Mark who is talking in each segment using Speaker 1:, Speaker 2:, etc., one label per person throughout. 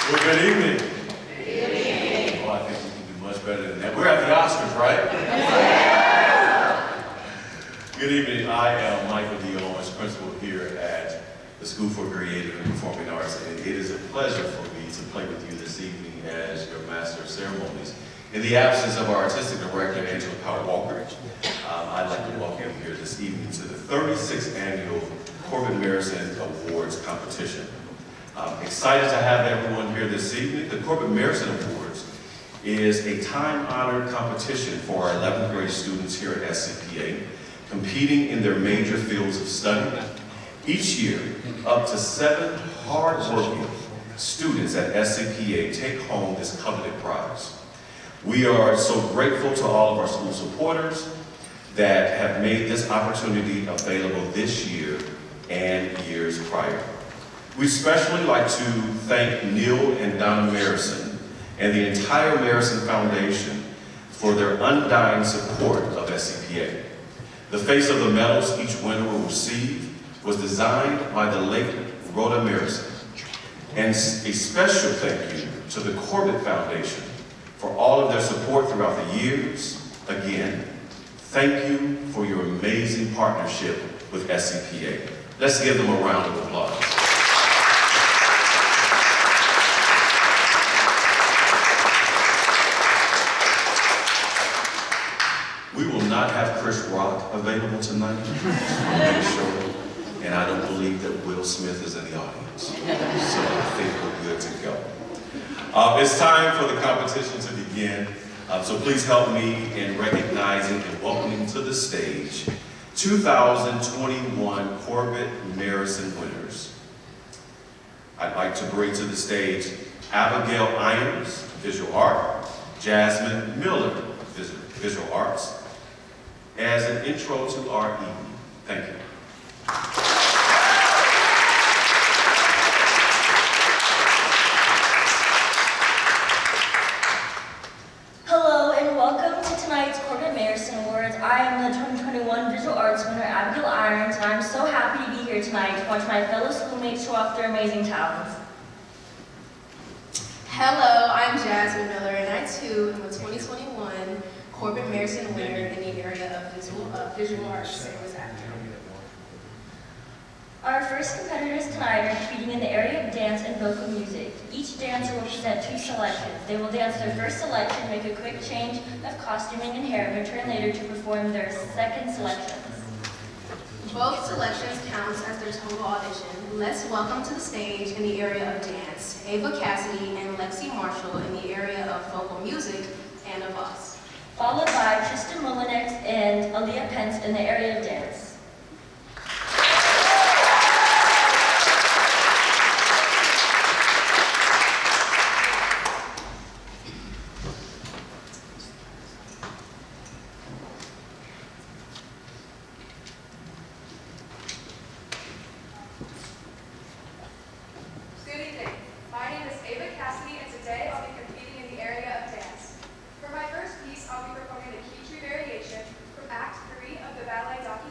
Speaker 1: Well, good evening. Good evening. Oh, I think we can do much better than that. We're at the Oscars, right? Good evening. I am Michael D. Owens, principal here at the School for Creative and Performing Arts, and it is a pleasure for me to play with you this evening as your Master of Ceremonies. In the absence of our Artistic Director, Angela Powell-Walker, I'd like to welcome you here this evening to the 36th Annual Corbett Marison Awards Competition. I'm excited to have everyone here this evening. The Corbett Marison Awards is a time-honored competition for our 11th grade students here at SCPA, competing in their major fields of study. Each year, up to 7 hard-working students at SCPA take home this coveted prize. We are so grateful to all of our school supporters that have made this opportunity available this year and years prior. We'd especially like to thank Neil and Donna Marison and the entire Marison Foundation for their undying support of SCPA. The face of the medals each winner will receive was designed by the late Rhoda Marison. And a special thank you to the Corbett Foundation for all of their support throughout the years. Again, thank you for your amazing partnership with SCPA. Let's give them a round of applause. We will not have Chris Rock available tonight, and I don't believe that Will Smith is in the audience. So I think we're good to go. It's time for the competition to begin, so please help me in recognizing and welcoming to the stage 2021 Corbett Marison winners. I'd like to bring to the stage Abigail Irons, Visual Art, Jasmine Miller, Visual Arts, as an intro to our evening. Thank you.
Speaker 2: Hello and welcome to tonight's Corbett Marison Awards. I am the 2021 Visual Arts winner, Abigail Irons, and I'm so happy to be here tonight to watch my fellow schoolmates show off their amazing talents.
Speaker 3: Hello, I'm Jasmine Miller, and I too am a 2021 Corbett Marison winner in the area of visual arts.
Speaker 2: Our first competitors tonight are competing in the area of dance and vocal music. Each dancer will present 2 selections. They will dance their first selection, make a quick change of costuming and hair, and return later to perform their second selections.
Speaker 3: Both selections count as their total audition. Let's welcome to the stage in the area of dance, Ava Cassidy and Lexi Marshall in the area of vocal music, and of us.
Speaker 2: Followed by Tristan Molinex and Aaliyah Pence in the area of dance.
Speaker 4: Good evening. My name is Ava Cassidy, and today I'll be competing in the area of dance. For my first piece, I'll be performing the key tree variation from Act 3 of the ballet Donkey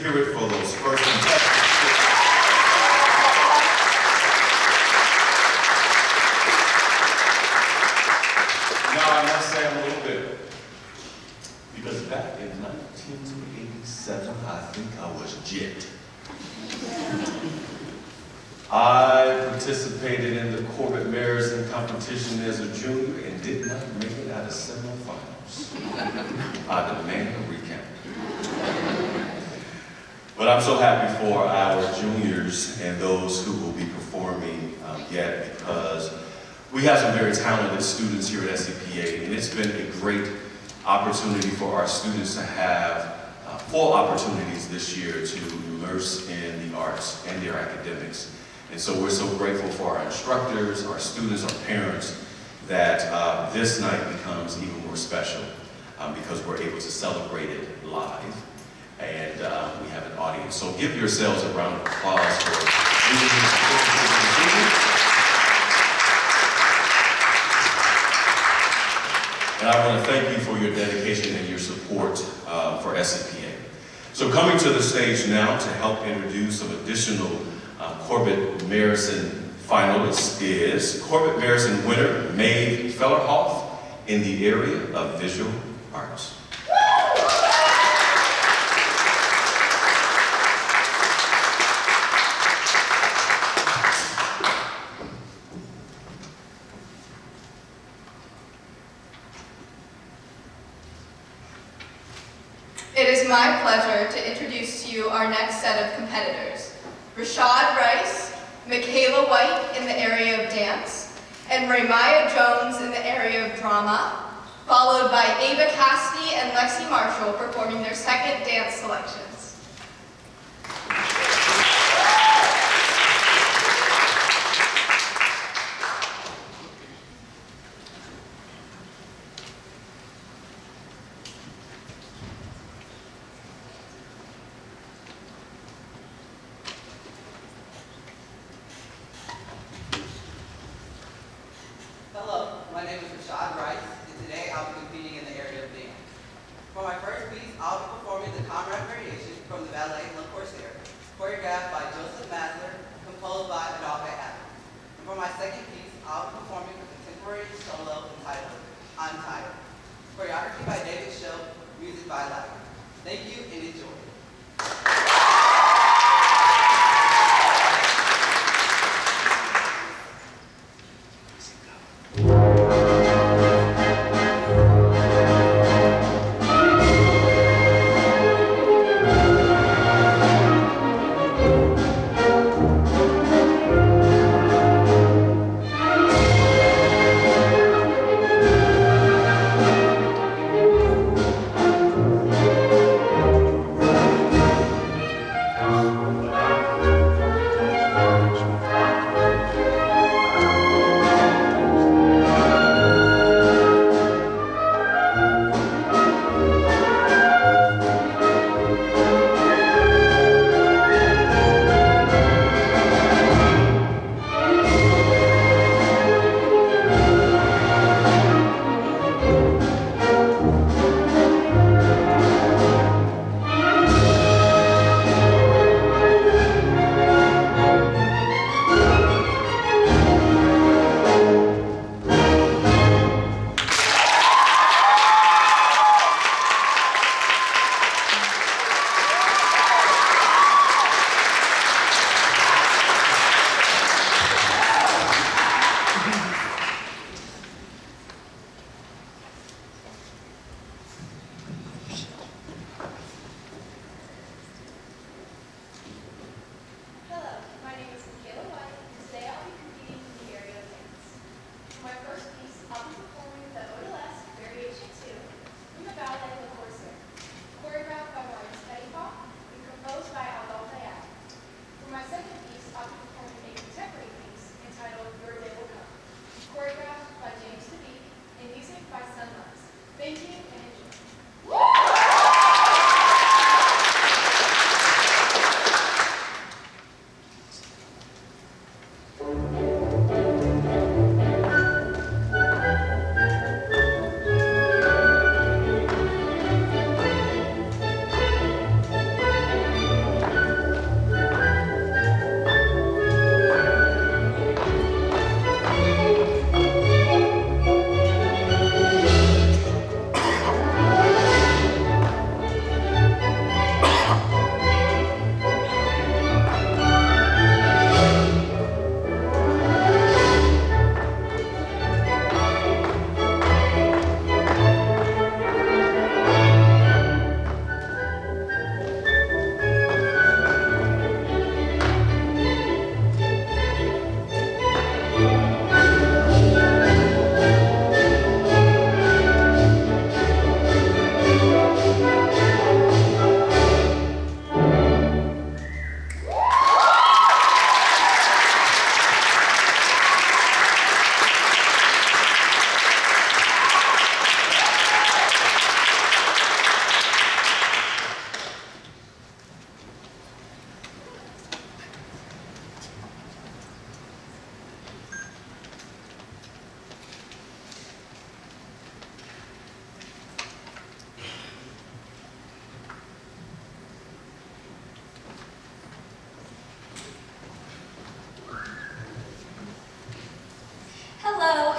Speaker 1: hear it for those first contestants. Now, I must say I'm a little bit, because back in 1987, I think I was jet. I participated in the Corbett Marathon competition as a junior and did not make it out of semifinals. I demand a recount. But I'm so happy for our juniors and those who will be performing yet, because we have some very talented students here at SCPA, and it's been a great opportunity for our students to have full opportunities this year to immerse in the arts and their academics. And so we're so grateful for our instructors, our students, our parents, that this night becomes even more special because we're able to celebrate it live, and we have an audience. So give yourselves a round of applause for and I want to thank you for your dedication and your support for SCPA. So coming to the stage now to help introduce some additional Corbett Marathon finalists is Corbett Marathon winner Maeve Fellerhoff in the area of visual arts.
Speaker 5: It is my pleasure to introduce to you our next set of competitors. Rashad Rice, Michaela White in the area of dance, and Ramiah Jones in the area of drama, followed by Ava Cassidy and Lexi Marshall performing their second dance selections.
Speaker 6: Hello, my name is Rashad Rice, and today I'll be competing in the area of dance. For my first piece, I'll be performing the Comrade Variation from the ballet La Corsaire, choreographed by Joseph Masler, composed by Adolphe Adams. And for my second piece, I'll be performing a contemporary solo entitled I'm Tired, choreography by David Show, music by Light. Thank you and enjoy.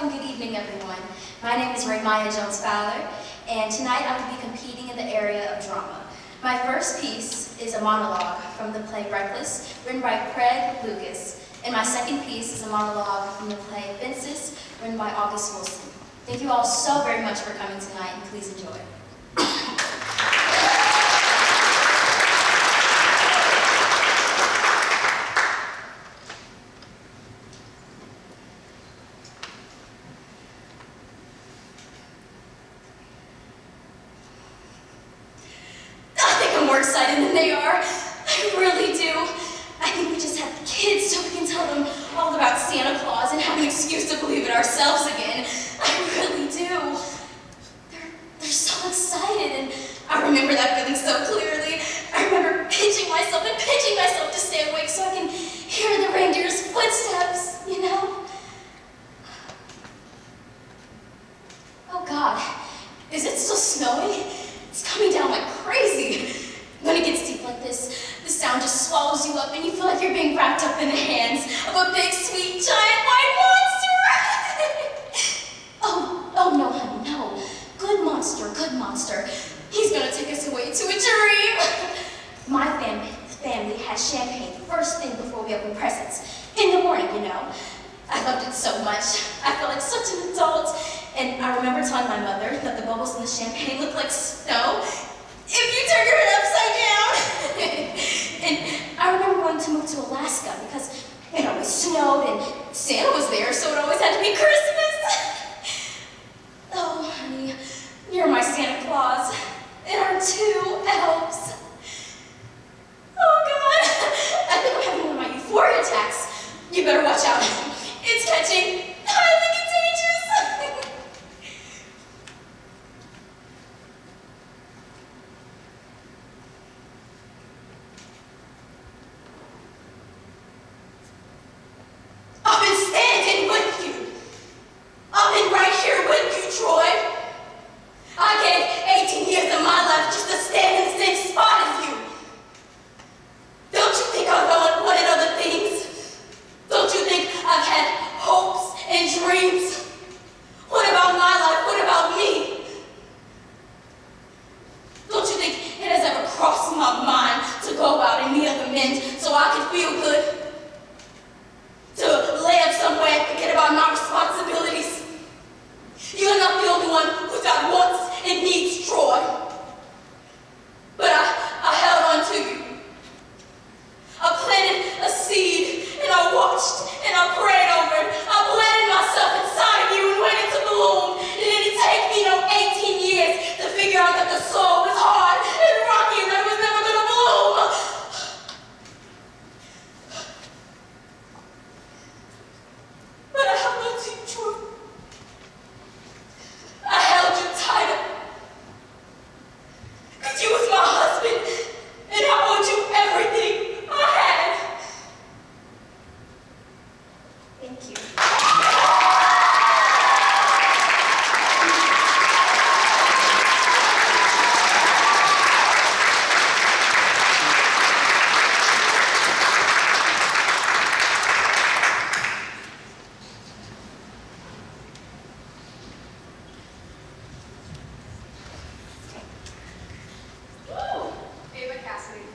Speaker 7: and good evening, everyone. My name is Maya Jones-Fowler, and tonight I will be competing in the area of drama. My first piece is a monologue from the play Reckless, written by Craig Lucas, and my second piece is a monologue from the play Fences, written by August Wilson. Thank you all so very much for coming tonight, and please enjoy. Excited than they are. I really do. I think we just have the kids so we can tell them all about Santa Claus and have an excuse to believe it ourselves again. I really do. They're so excited, and I remember that feeling so clearly. I remember pinching myself to stay awake so I can hear the reindeer's footsteps, you know? Oh God, is it still snowing? It's coming down like crazy. When it gets deep like this, the sound just swallows you up and you feel like you're being wrapped up in the hands of a big, sweet, giant white monster! oh no, honey, no. Good monster. He's gonna take us away to a dream. My family had champagne first thing before we opened presents. In the morning, you know. I loved it so much. I felt like such an adult. And I remember telling my mother that the bubbles in the champagne looked like snow if you turn your head upside down. And I remember wanting to move to Alaska because it always snowed and Santa was there, so it always had to be Christmas. Oh, honey, you're my Santa Claus, and our two elves. Oh, God, I think I'm having one of my euphoria attacks. You better watch out. It's catching. Highly contagious. I've been standing with you. I've been right here with you, Troy. I gave 18 years of my life just to stand in the same spot as you. Don't you think I've wanted other things? Don't you think I've had hopes and dreams? What about my life? What about me? Don't you think it has ever crossed my mind to go out and meet other men so I can feel good? To lay up somewhere and forget about my responsibilities? You're not the only one who's got wants and needs, Troy. But I held on to you. I planted a seed, and I watched, and I prayed over it. I planted myself inside of you and waited to bloom. It didn't take me no 18 years to figure out that the soul was hard and rocky and that it was never gonna bloom. But I held on to you, Troy. I held you tighter. Because you was my husband, and I owed you everything I had. Thank you.
Speaker 4: Ava Cassidy.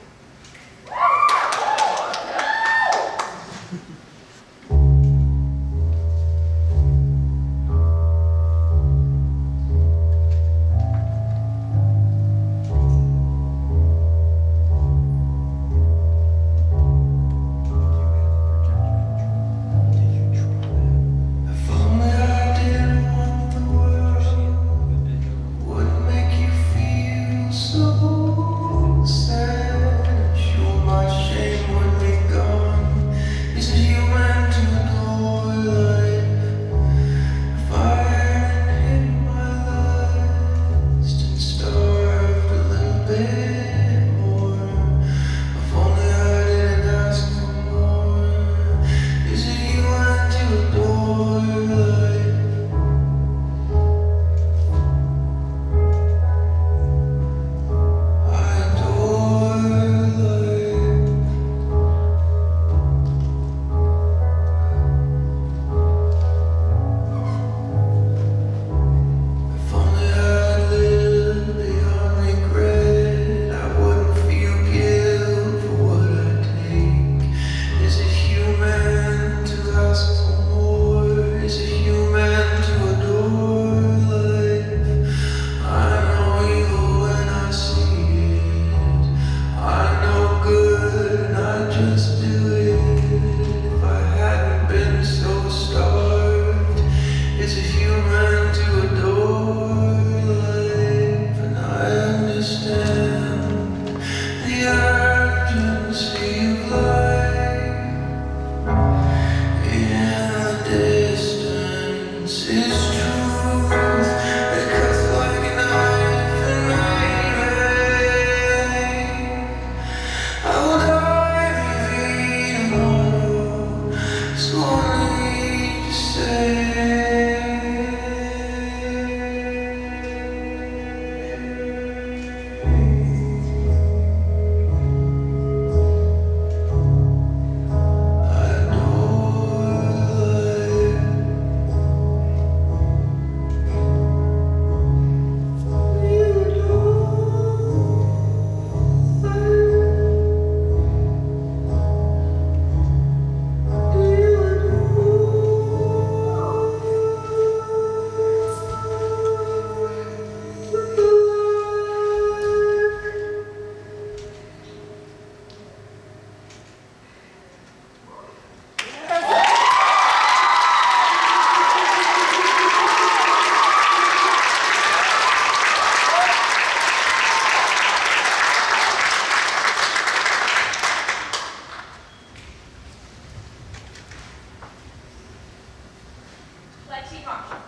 Speaker 4: Marshall.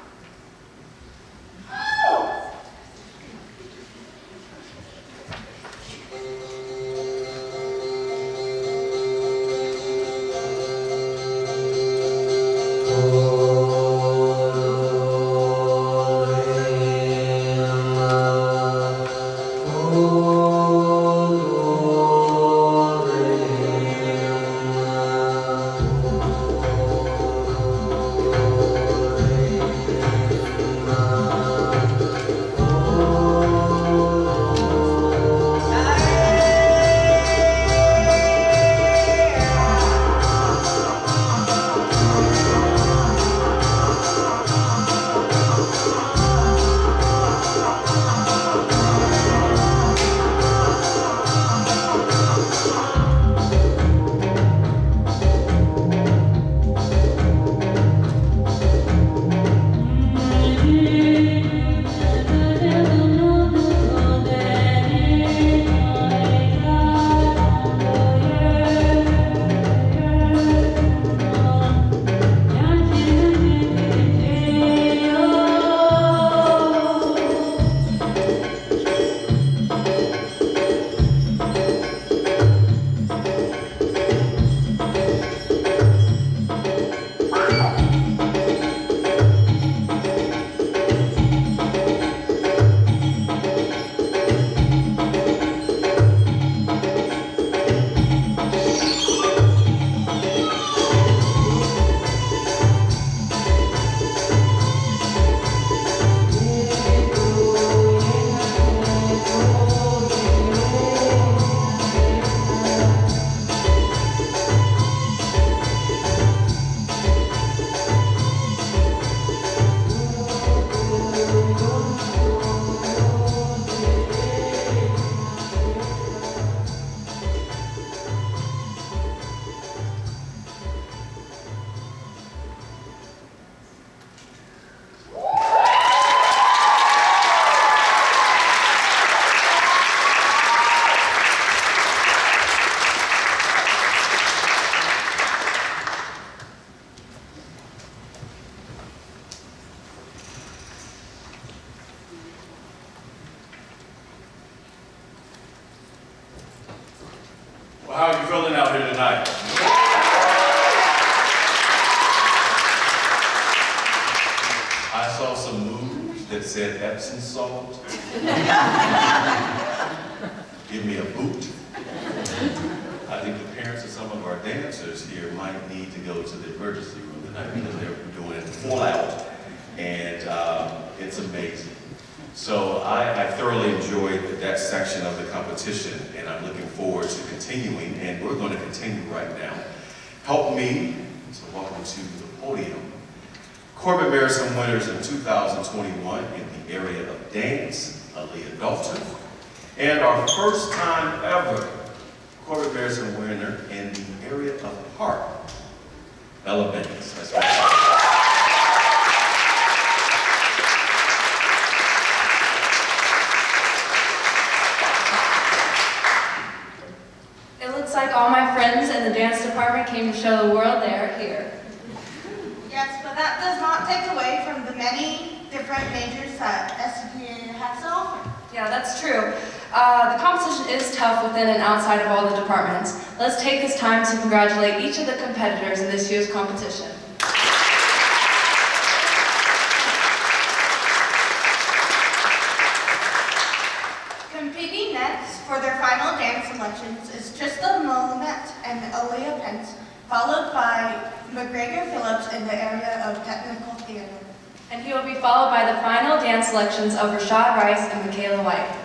Speaker 1: Well, how are you feeling out here tonight? I saw some moves that said Epsom salt. Give me a boot. I think the parents of some of our dancers here might need to go to the emergency room tonight because they're doing it full out, and it's amazing. So I thoroughly enjoyed that section of the competition, and I'm looking forward to continuing, and we're going to continue right now. Help me to welcome to the podium Corbett Marison winners in 2021 in the area of dance, Aaliyah Dalton, and our first time ever Corbett Marison winner in the area of harp, Ella Bennings. That's right.
Speaker 8: Looks like all my friends in the dance department came to show the world they are here.
Speaker 9: Yes, but that does not take away from the many different majors that SCPA has to offer.
Speaker 8: Yeah, that's true. The competition is tough within and outside of all the departments. Let's take this time to congratulate each of the competitors in this year's competition.
Speaker 9: Competing next for their final dance selections is Just a Moment and Aaliyah Pence, followed by McGregor Phillips in the area of technical theater.
Speaker 8: And he will be followed by the final dance selections of Rashad Rice and Michaela White.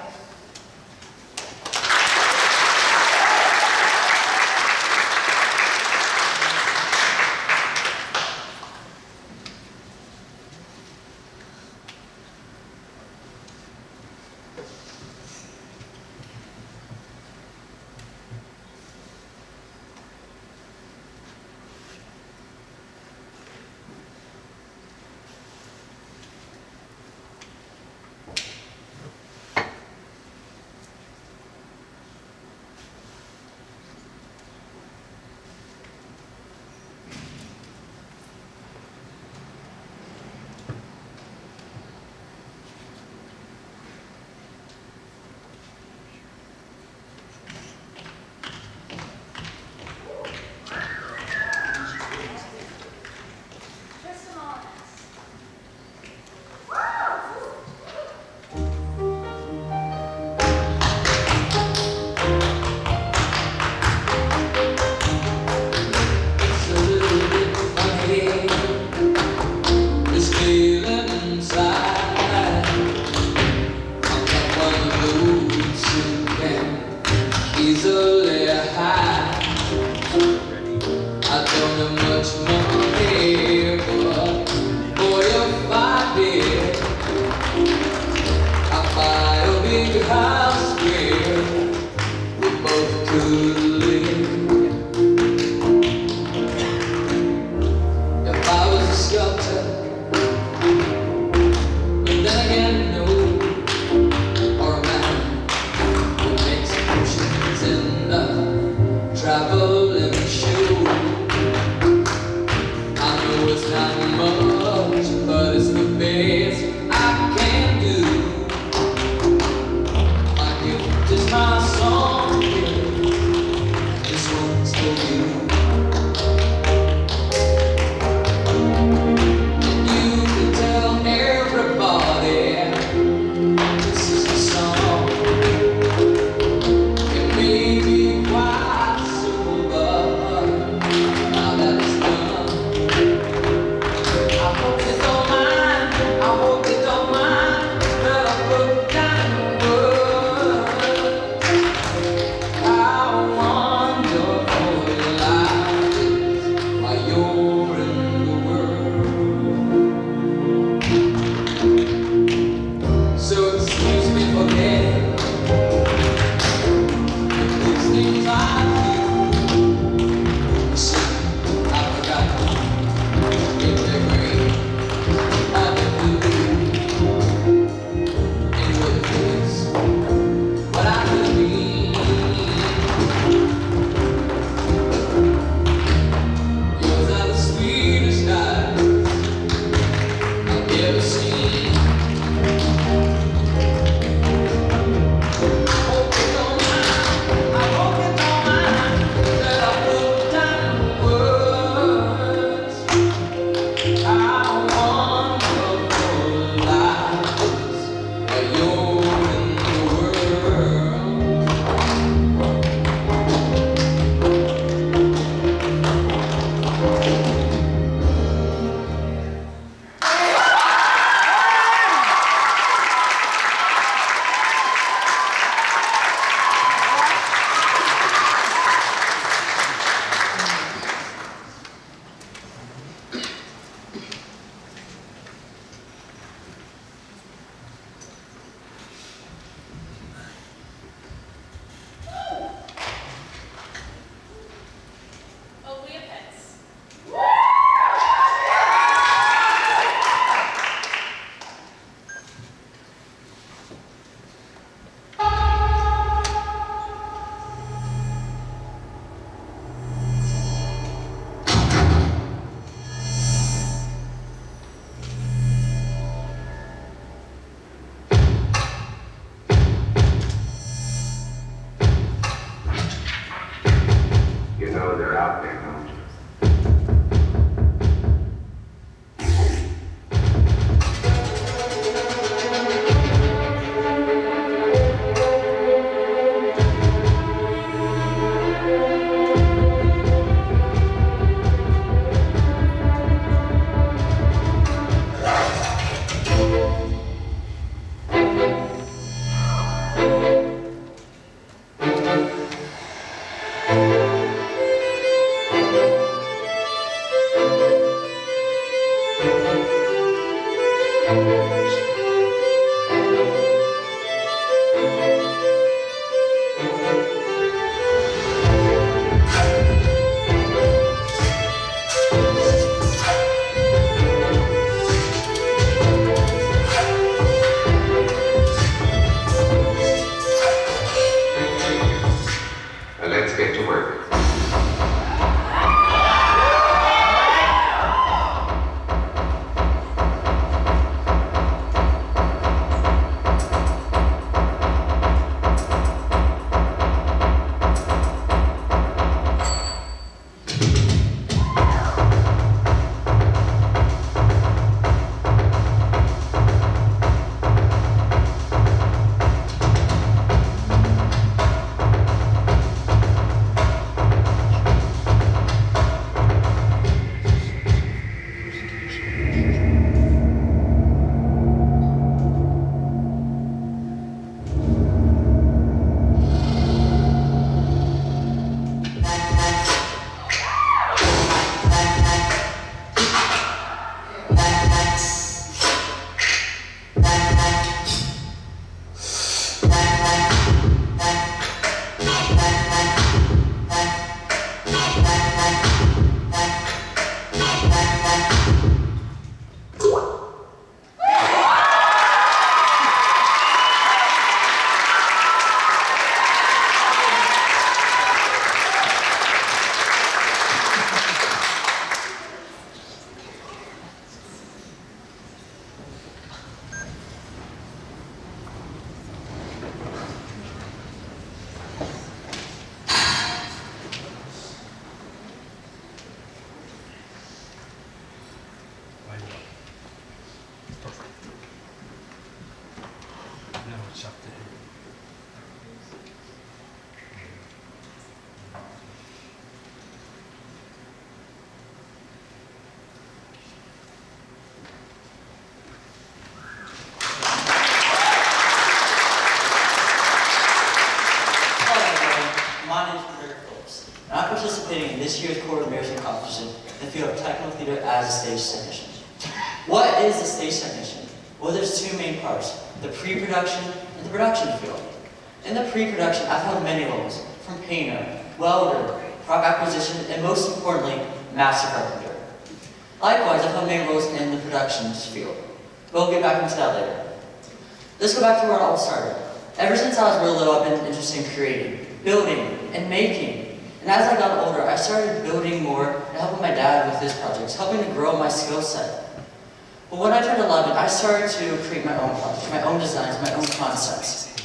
Speaker 10: Let's get to work.
Speaker 11: participating in this year's Intermission competition in the field of technical theater as a stage technician. What is a stage technician? Well, there's two main parts, the pre-production and the production field. In the pre-production, I've held many roles, from painter, welder, prop acquisition, and most importantly, master carpenter. Likewise, I've held many roles in the production field. We'll get back into that later. Let's go back to where it all started. Ever since I was real little, I've been interested in creating, building, and making. And as I got older, I started building more and helping my dad with his projects, helping to grow my skill set. But when I turned 11, I started to create my own projects, my own designs, my own concepts.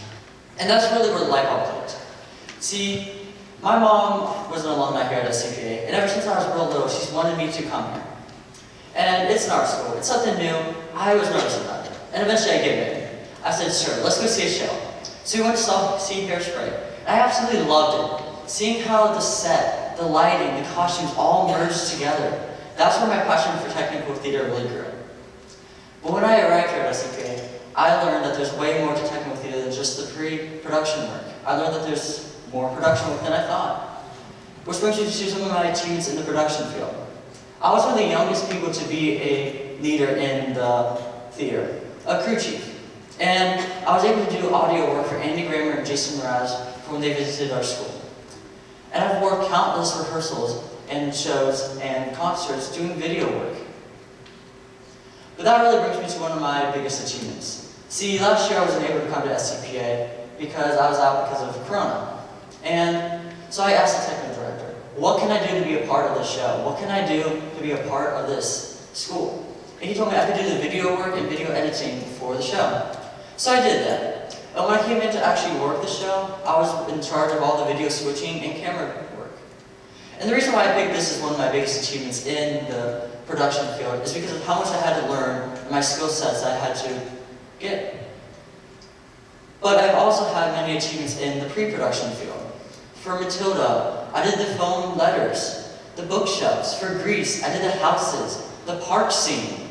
Speaker 11: And that's really where the light bulb clicked. See, my mom was an alumni here at SCPA, and ever since I was real little, she's wanted me to come here. And it's an art school, it's something new, I was nervous about it. And eventually I gave in. I said, sure, let's go see a show. So we went to see Hairspray. I absolutely loved it. Seeing how the set, the lighting, the costumes all merged together. That's where my passion for technical theater really grew. But when I arrived here at SCPA, I learned that there's way more to technical theater than just the pre-production work. I learned that there's more production work than I thought. Which brings me to some of my achievements in the production field. I was one of the youngest people to be a leader in the theater, a crew chief. And I was able to do audio work for Andy Grammer and Jason Mraz when they visited our school. And I've worked countless rehearsals and shows and concerts doing video work. But that really brings me to one of my biggest achievements. See, last year I wasn't able to come to SCPA because I was out because of Corona. And so I asked the technical director, what can I do to be a part of this show? What can I do to be a part of this school? And he told me I could do the video work and video editing for the show. So I did that. And when I came in to actually work the show, I was in charge of all the video switching and camera work. And the reason why I picked this as one of my biggest achievements in the production field is because of how much I had to learn and my skill sets I had to get. But I've also had many achievements in the pre-production field. For Matilda, I did the foam letters, the bookshelves. For Grease, I did the houses, the park scene.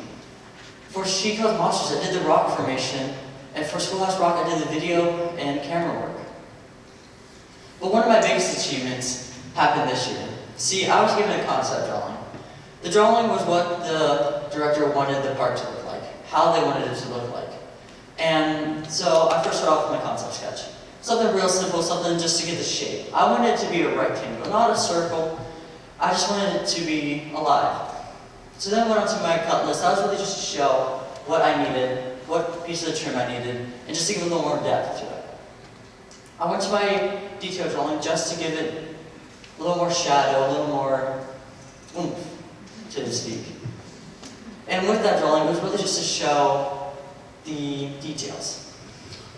Speaker 11: For She Kills Monsters, I did the rock formation. And for Schoolhouse Rock, I did the video and camera work. But one of my biggest achievements happened this year. See, I was given a concept drawing. The drawing was what the director wanted the park to look like, how they wanted it to look like. And so I first started off with my concept sketch. Something real simple, something just to get the shape. I wanted it to be a rectangle, not a circle. I just wanted it to be alive. So then I went on to my cut list. That was really just to show what I needed, what piece of the trim I needed, and just to give a little more depth to it. I went to my detail drawing just to give it a little more shadow, a little more oomph, so to speak. And with that drawing, it was really just to show the details.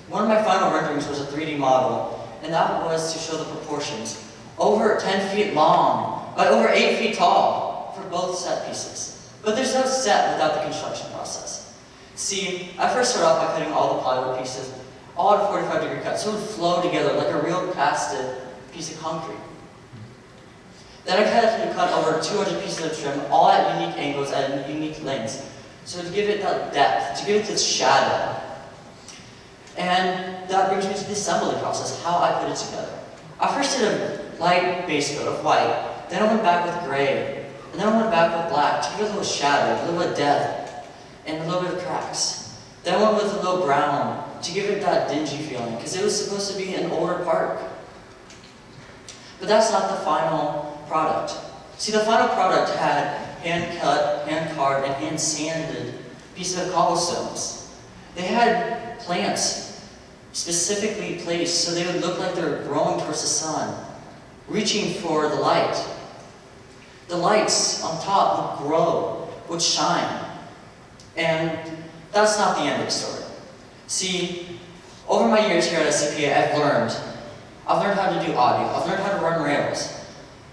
Speaker 11: One of my final renderings was a 3D model, and that was to show the proportions. Over 10 feet long, by over 8 feet tall for both set pieces. But there's no set without the construction process. See, I first started off by cutting all the plywood pieces, all at a 45-degree cut, so it would flow together like a real casted piece of concrete. Then I had to cut over 200 pieces of trim, all at unique angles, at unique lengths. So to give it that depth, to give it this shadow. And that brings me to the assembly process, how I put it together. I first did a light base coat of white, then I went back with gray, and then I went back with black to give it a little shadow, a little bit of depth, and a little bit of cracks. Then I went with a little brown to give it that dingy feeling, because it was supposed to be an older park. But that's not the final product. See, the final product had hand-cut, hand-carved, and hand-sanded pieces of cobblestones. They had plants specifically placed so they would look like they were growing towards the sun, reaching for the light. The lights on top would grow, would shine. And that's not the end of the story. See, over my years here at SCPA, I've learned how to do audio, I've learned how to run rails.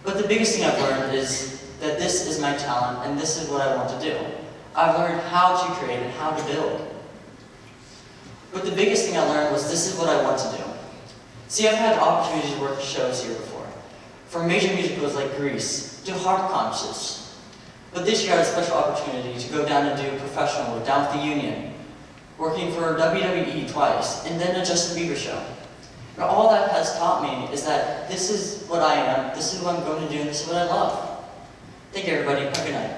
Speaker 11: But the biggest thing I've learned is that this is my talent and this is what I want to do. I've learned how to create and how to build. But the biggest thing I learned was this is what I want to do. See, I've had opportunities to work shows here before. From major musicals like Grease to harp concerts. But this year I had a special opportunity to go down and do professional work down with the union, working for WWE twice, and then a Justin Bieber show. And all that has taught me is that this is what I am, this is what I'm going to do, and this is what I love. Thank you, everybody. Have a good night.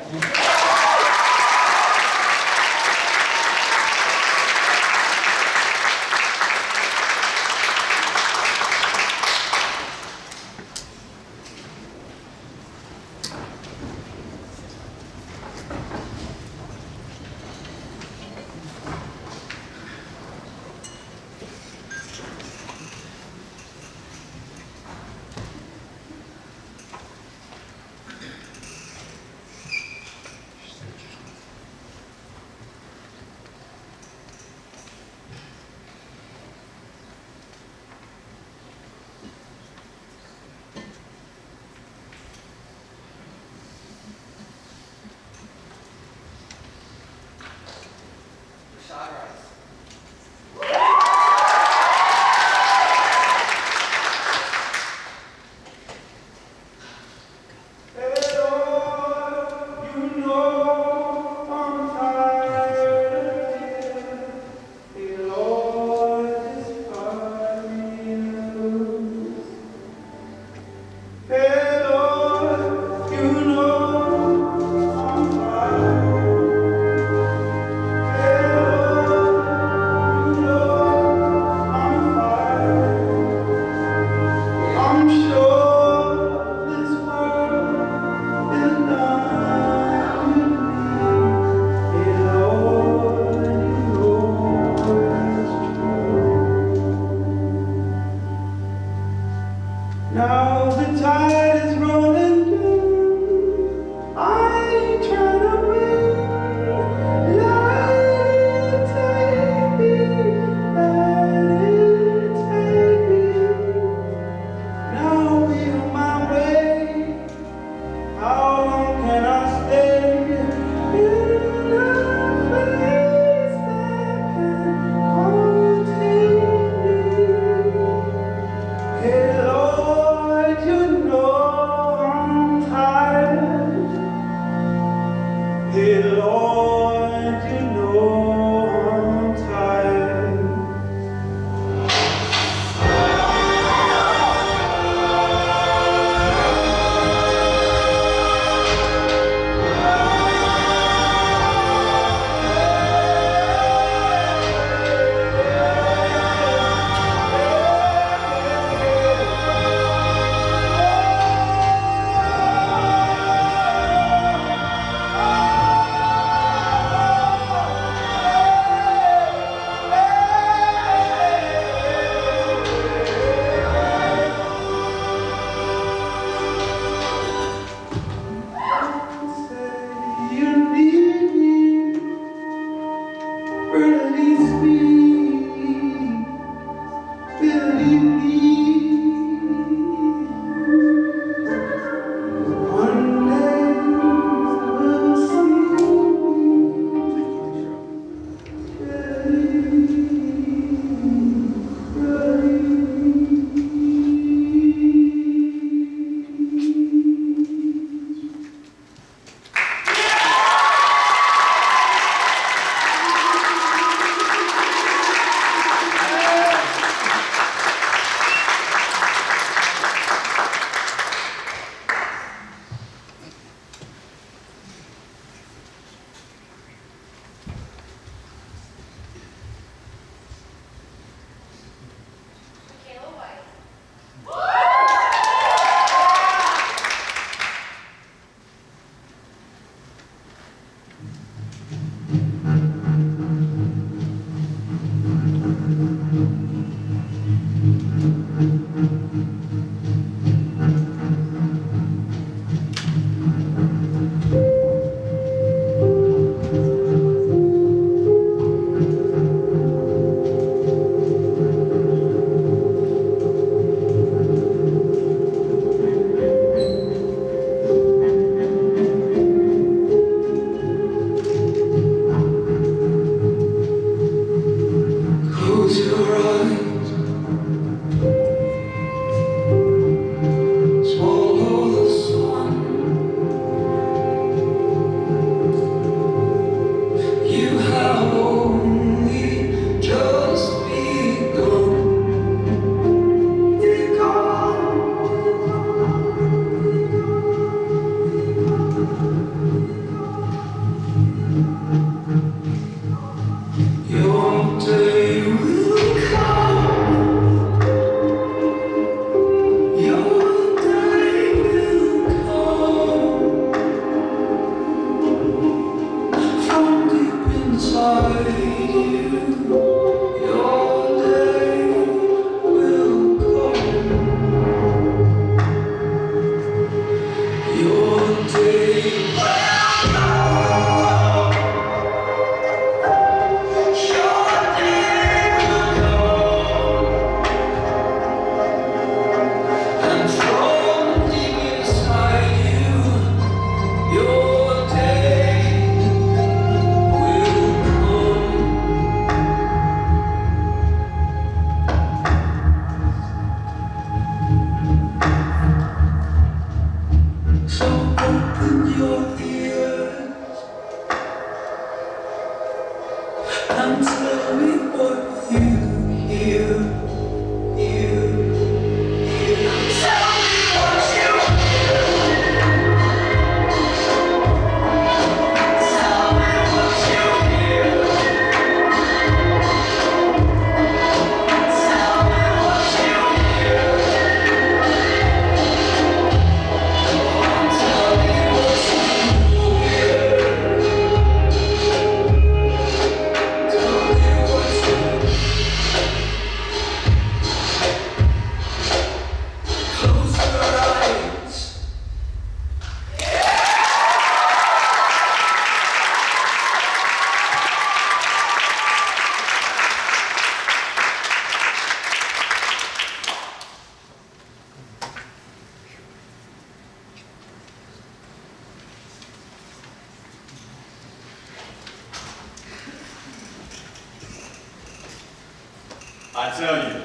Speaker 1: I tell you,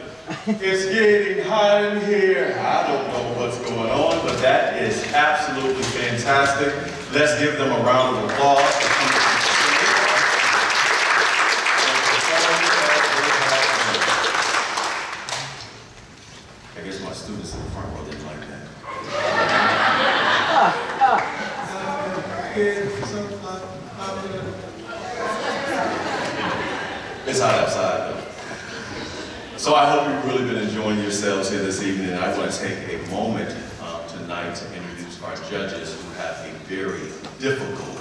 Speaker 1: it's getting hot in here. I don't know what's going on, but that is absolutely fantastic. Let's give them a round of applause for coming to the stage. I guess my students in the front row didn't like that. It's hot outside though. So I hope you've really been enjoying yourselves here this evening, and I want to take a moment tonight to introduce our judges who have a very difficult,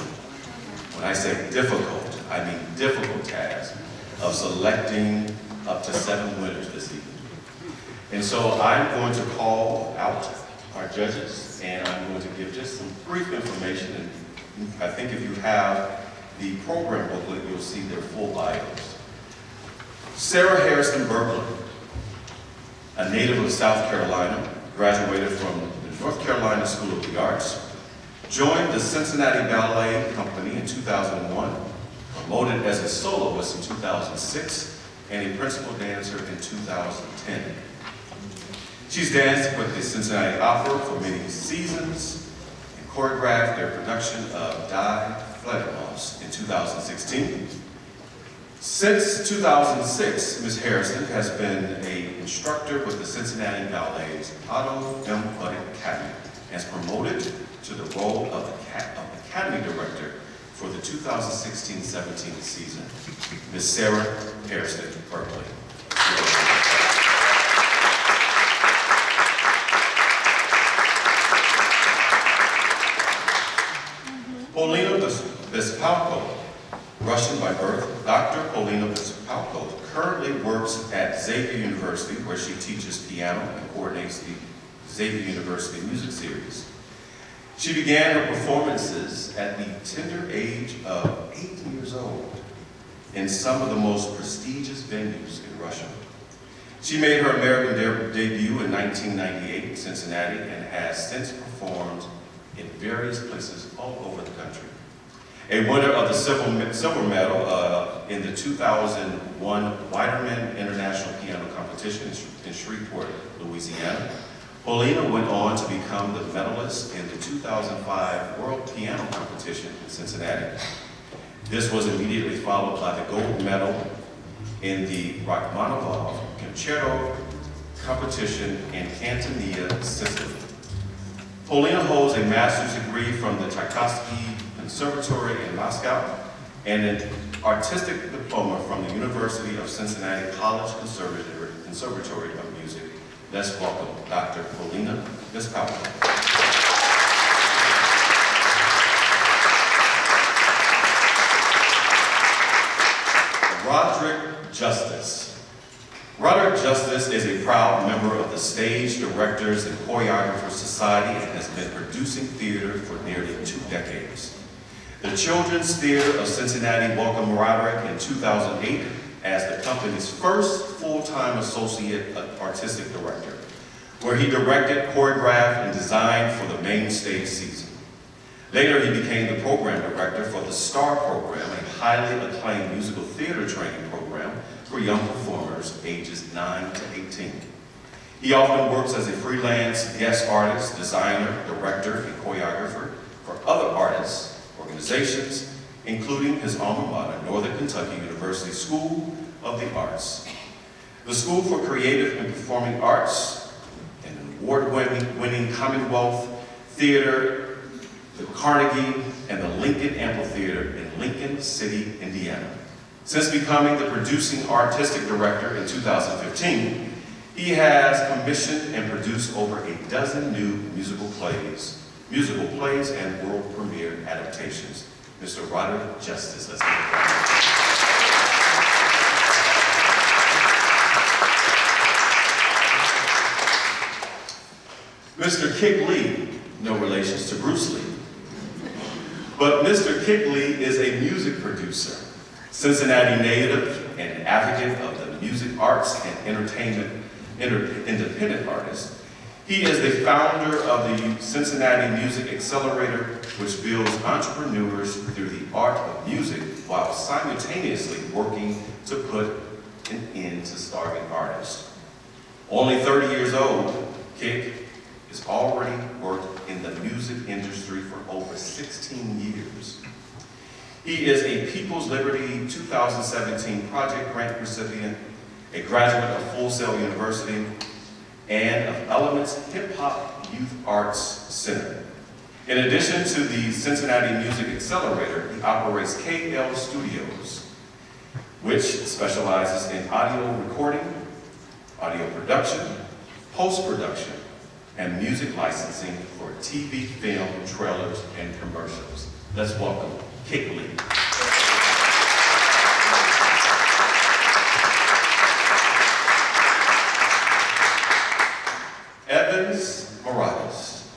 Speaker 1: when I say difficult, I mean difficult task of selecting up to 7 winners this evening. And so I'm going to call out our judges, and I'm going to give just some brief information, and I think if you have the program booklet, you'll see their full bios. Sarah Harrison Berkeley, a native of South Carolina, graduated from the North Carolina School of the Arts, joined the Cincinnati Ballet Company in 2001, promoted as a soloist in 2006, and a principal dancer in 2010. She's danced with the Cincinnati Opera for many seasons and choreographed their production of Die Fledermaus in 2016. Since 2006, Ms. Harrison has been an instructor with the Cincinnati Ballet's Otto M. Budd Academy and is promoted to the role of Academy Director for the 2016-17 season. Ms. Sarah Harrison Berkeley. Polina Bespalko, Russian by birth, Dr. Polina Bespalko currently works at Xavier University, where she teaches piano and coordinates the Xavier University Music Series. She began her performances at the tender age of 8 years old in some of the most prestigious venues in Russia. She made her American debut in 1998 in Cincinnati and has since performed in various places all over the country. A winner of the silver medal in the 2001 Weiderman International Piano Competition in Shreveport, Louisiana, Polina went on to become the medalist in the 2005 World Piano Competition in Cincinnati. This was immediately followed by the gold medal in the Rachmaninoff Concerto Competition in Cantonia, Sicily. Polina holds a master's degree from the Tchaikovsky Conservatory in Moscow and an artistic diploma from the University of Cincinnati College Conservatory of Music. Let's welcome Dr. Polina Bespalko. Roderick Justice is a proud member of the Stage Directors and Choreographers Society and has been producing theater for nearly 2 decades. The Children's Theater of Cincinnati welcomed Roderick in 2008 as the company's first full-time associate artistic director, where he directed, choreographed, and designed for the main stage season. Later, he became the program director for the STAR program, a highly acclaimed musical theater training program for young performers ages 9 to 18. He often works as a freelance guest artist, designer, director, and choreographer for other artists, organizations, including his alma mater, Northern Kentucky University School of the Arts. The School for Creative and Performing Arts, an award-winning Commonwealth Theater, the Carnegie, and the Lincoln Amphitheater in Lincoln City, Indiana. Since becoming the producing artistic director in 2015, he has commissioned and produced over a dozen new musical plays and world premiere adaptations. Mr. Roderick Justice, let's give it a round. Mr. Kick Lee, no relations to Bruce Lee, but Mr. Kick Lee is a music producer, Cincinnati native and advocate of the music arts and entertainment independent artist. He is the founder of the Cincinnati Music Accelerator, which builds entrepreneurs through the art of music while simultaneously working to put an end to starving artists. Only 30 years old, Kick has already worked in the music industry for over 16 years. He is a People's Liberty 2017 Project Grant recipient, a graduate of Full Sail University, and of Elements Hip Hop Youth Arts Center. In addition to the Cincinnati Music Accelerator, he operates KL Studios, which specializes in audio recording, audio production, post-production, and music licensing for TV, film, trailers, and commercials. Let's welcome Kick Lee. Evans Moragas.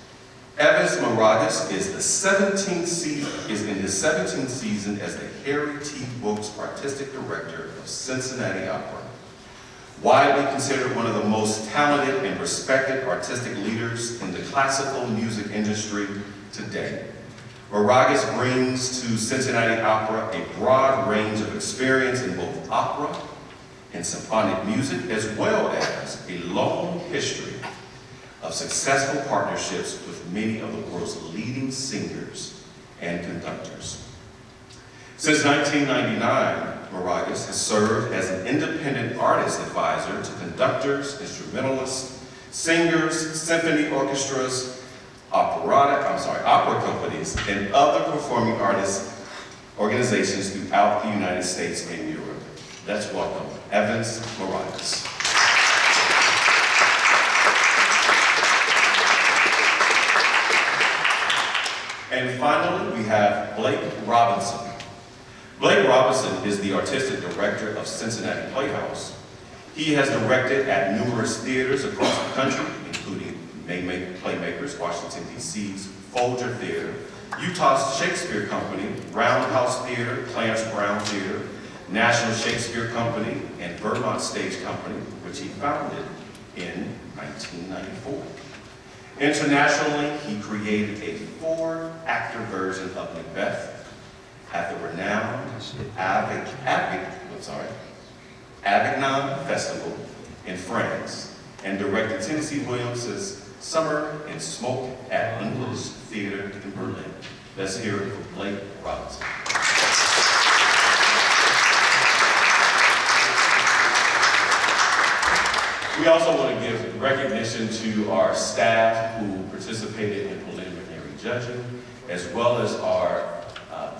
Speaker 1: Evans Moragas is in his 17th season as the Harry T. Wilkes Artistic Director of Cincinnati Opera. Widely considered one of the most talented and respected artistic leaders in the classical music industry today, Moragas brings to Cincinnati Opera a broad range of experience in both opera and symphonic music, as well as a long history of successful partnerships with many of the world's leading singers and conductors. Since 1999, Moragas has served as an independent artist advisor to conductors, instrumentalists, singers, symphony orchestras, opera companies, and other performing artists organizations throughout the United States and Europe. Let's welcome Evans Moragas. And finally, we have Blake Robinson. Blake Robinson is the artistic director of Cincinnati Playhouse. He has directed at numerous theaters across the country, including Playmakers, Washington, D.C.'s Folger Theater, Utah's Shakespeare Company, Roundhouse Theater, Clarence Brown Theater, National Shakespeare Company, and Vermont Stage Company, which he founded in 1994. Internationally, he created a 4-actor version of Macbeth at the renowned Avignon Festival in France, and directed Tennessee Williams' Summer and Smoke at English Theater in Berlin. Let's hear it from Blake Robinson. We also want to give recognition to our staff who participated in preliminary judging, as well as our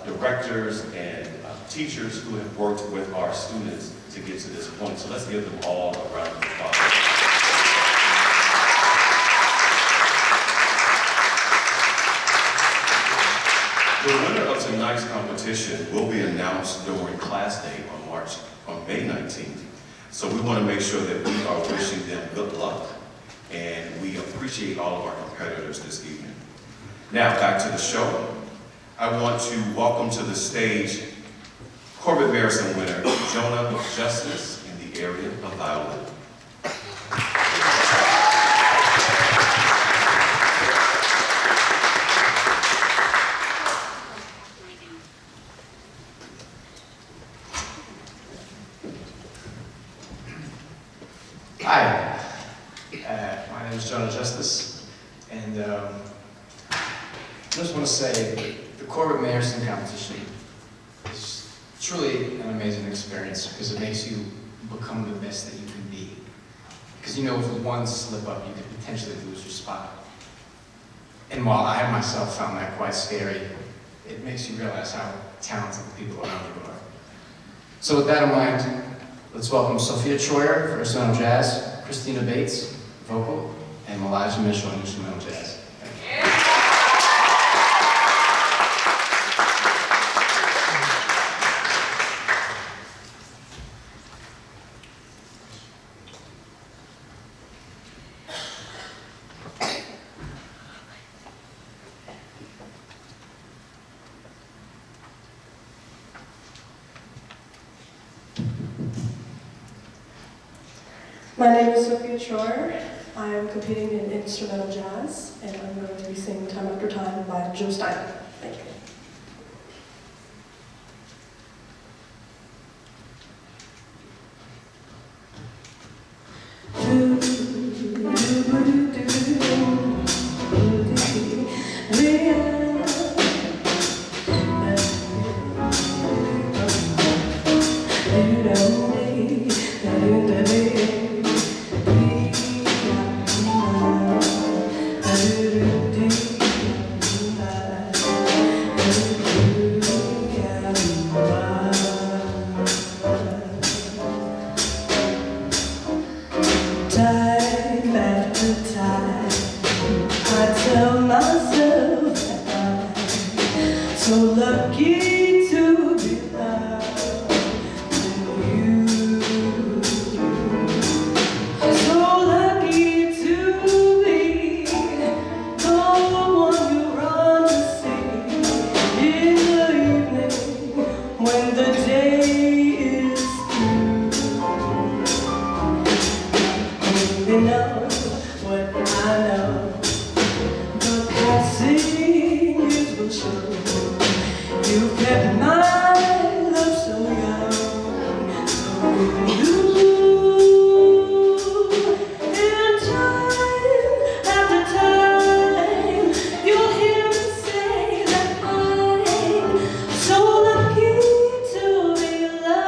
Speaker 1: directors and teachers who have worked with our students to get to this point. So let's give them all a round of applause. The winner of tonight's competition will be announced during class day on May 19th So we want to make sure that we are wishing them good luck, and we appreciate all of our competitors this evening. Now, back to the show. I want to welcome to the stage Corbett Marison winner, Jonah Justice, in the area of violin.
Speaker 12: Hi, my name is Jonah Justice, and I just want to say the Corbett Marison competition is truly an amazing experience because it makes you become the best that you can be. Because you know, with one slip up, you could potentially lose your spot. And while I myself found that quite scary, it makes you realize how talented the people around you are. So with that in mind, let's welcome Sophia Troyer for instrumental jazz, Christina Bates, vocal, and Elijah Mitchell, instrumental jazz. Thank you.
Speaker 13: My name is Sophia Troyer. I am competing in instrumental jazz, and I'm going to be singing Time After Time by Joe Steiner. Thank you. Time after time, I tell myself that I'm so lucky to be loved with you. So lucky to be the one you run to see in the evening when the day is through. You know what I know, the passing years will show. You kept my love so young, so you. In time after time, you'll hear me say that I'm so lucky to be loved.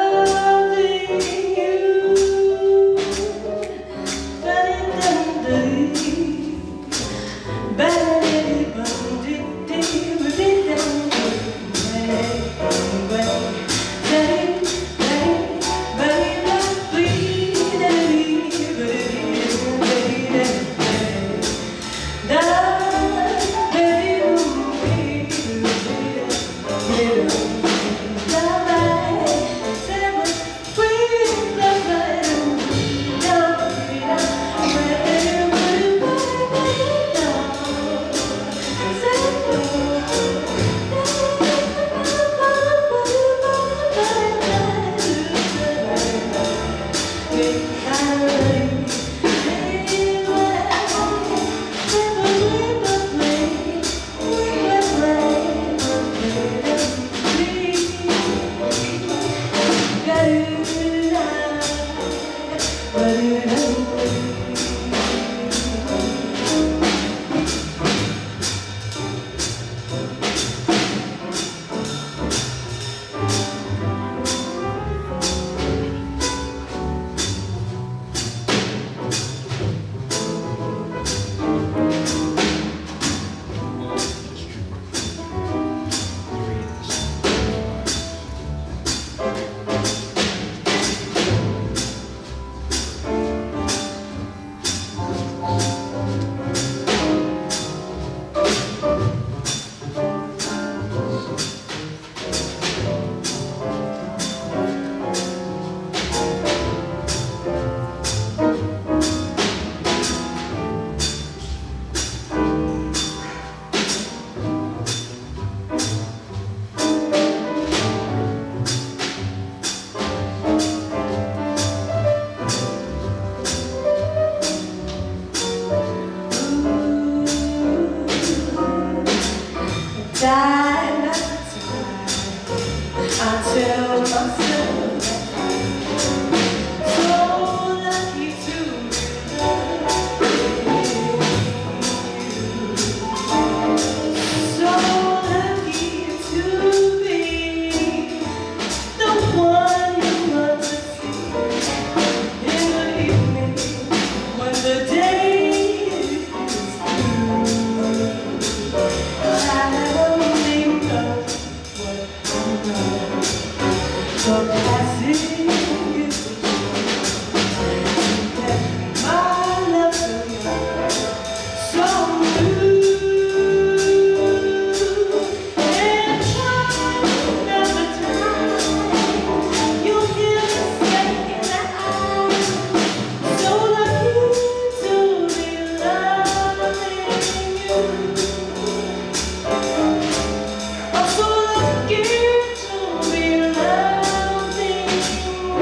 Speaker 13: tell myself so lucky to be so lucky to be the one you want to see in the evening when the day is through. I only know what I know. The passing is that my love so young, so new, and time after time, you'll hear me saying that I'm so lucky to be loving you. I'm so lucky to be loving you.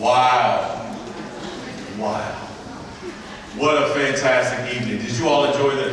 Speaker 1: Wow. Wow. What a fantastic evening. Did you all enjoy the